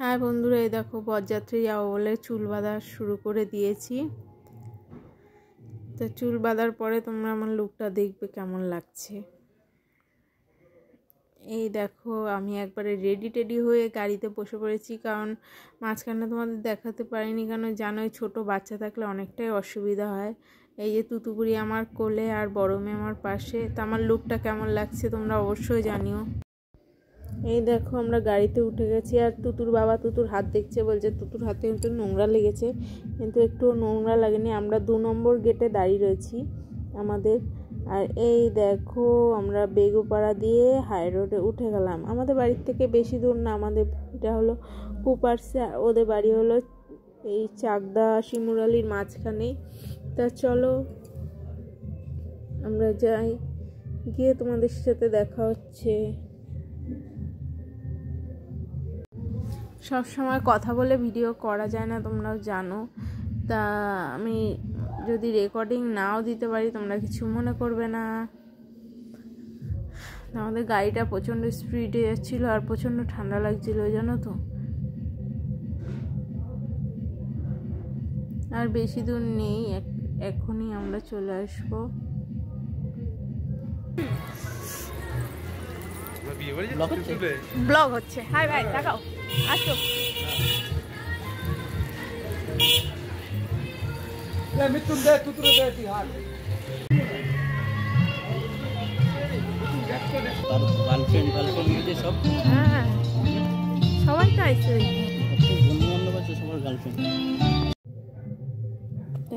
হ্যাঁ বন্ধুরা, এই দেখো বরযাত্রী যাবো বলে চুল বাঁধা শুরু করে দিয়েছি। তো চুল বাঁধার পরে তোমরা আমার লুকটা দেখবে কেমন লাগছে। এই দেখো আমি একবারে রেডি হয়ে গাড়িতে বসে পড়েছি, কারণ মাঝখানে তোমাদের দেখাতে পারিনি, কারণ জানোই ছোট বাচ্চা থাকলে অনেকটাই অসুবিধা হয়। এই যে তুতুপুরি আমার কোলে আর বড় মেয়ে আমার পাশে। তো আমার লুকটা কেমন লাগছে তোমরা অবশ্যই জানিও। এই দেখো আমরা গাড়িতে উঠে গেছি, আর তুতুর বাবা তুতুর হাত দেখছে, বলছে তুতুর হাতে কিন্তু নোংরা লেগেছে, কিন্তু একটু নোংরা লাগেনি। আমরা 2 নম্বর গেটে দাঁড়িয়ে রয়েছি আমাদের। আর এই দেখো আমরা বেগুপাড়া দিয়ে হাই রোডে উঠে গেলাম। আমাদের বাড়ির থেকে বেশি দূর না, আমাদের এটা হলো কুপারসে, আর ওদের বাড়ি হলো এই চাকদা শিমুরালির মাঝখানেই। তা চলো আমরা যাই, গিয়ে তোমাদের সাথে দেখা হচ্ছে। সব সময় কথা বলে ভিডিও করা যায় না, তোমরাও জানো। তা আমি যদি রেকর্ডিং নাও দিতে পারি তোমরা কিছু মনে করবে না। আমাদের গাড়িটা প্রচণ্ড স্পিডে যাচ্ছিলো আর প্রচণ্ড ঠান্ডা লাগছিলো, জানো তো। আর বেশি দূর নেই, এখনই আমরা চলে আসবো। ব্লগ হচ্ছে। হাই ভাই, দেখাও, আসো। হ্যাঁ, সবাই তো আইসে,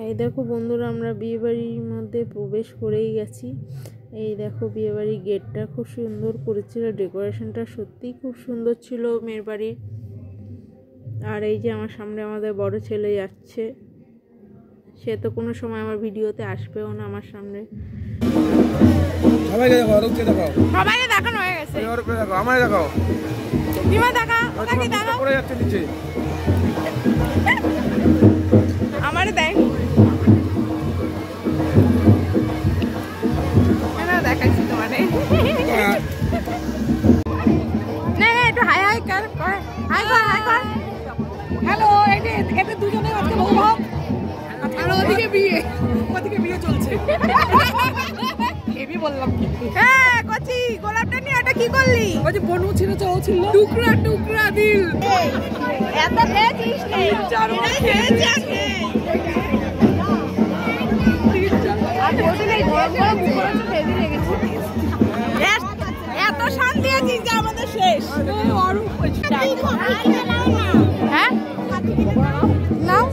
এই দেখো বন্ধুরা আমরা বিয়ে বাড়ির মধ্যে প্রবেশ করেই গেছি। এই দেখো বিয়ে বাড়ির গেটটা খুব সুন্দর করেছিল, ডেকোরেশনটা সত্যিই খুব সুন্দর ছিল মেয়ের বাড়ির। আর এই যে আমার সামনে আমাদের বড় ছেলে যাচ্ছে, সে তো কোনো সময় আমার ভিডিওতে আসবেও না আমার সামনে। সবাইকে দেখাও, রুকতে দেখাও, সবাইকে দেখানো হয়ে গেছে। ওরে দেখাও, আমারে দেখাও, দিমা দেখা, ওটাকে দেখাও, পড়ে যাচ্ছে নিচে, আমারে দেখ, এনা দেখাইছি তোমারে। না একটু হাই হাই কর, হাই কর, হাই কর। হ্যালো, এটা দুজনে আজকে বউ ভাব, আর ওদিকে বিয়ে চলছে। এবি বললাম কি? হ্যাঁ কচি, গোলাপটা নিয়ে এটা কি করলি? ওই যে বনু ছিল, চাও ছিল, টুকরা টুকরা দিল। এত খেয়েছিস নে, এটা খেয়েছি আগে। আর বলতে গরম গরম মুখে খেয়ে লেগেছে। এত শান্তি আছিস যে আমাদের শেষ। হ্যাঁ নাও।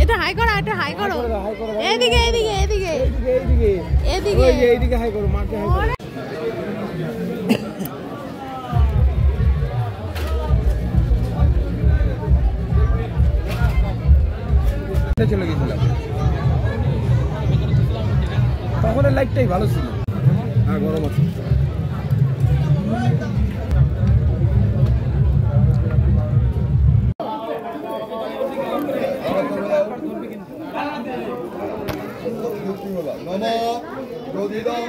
এটা হাই করো, এটা হাই করো, এদিকে এদিকে এদিকে এদিকে এইদিকে হাই করো, মাকে হাই করো। চলে গেছিলাম তখন লাইটটাই ভালো ছিল, আর গরম আছে। No, no. যদিদং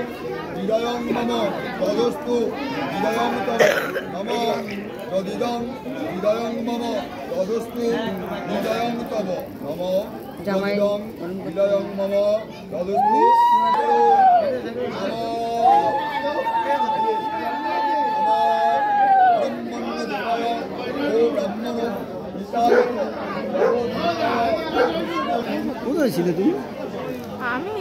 হৃদয়ং মম তদস্তু হৃদয়ং তব নম যদিদং হৃদয়ং মম তদস্তু হৃদয়ং তব নম যদিদং হৃদয়ং মম তদস্তু কোথায় ছিলে তুমি? আমি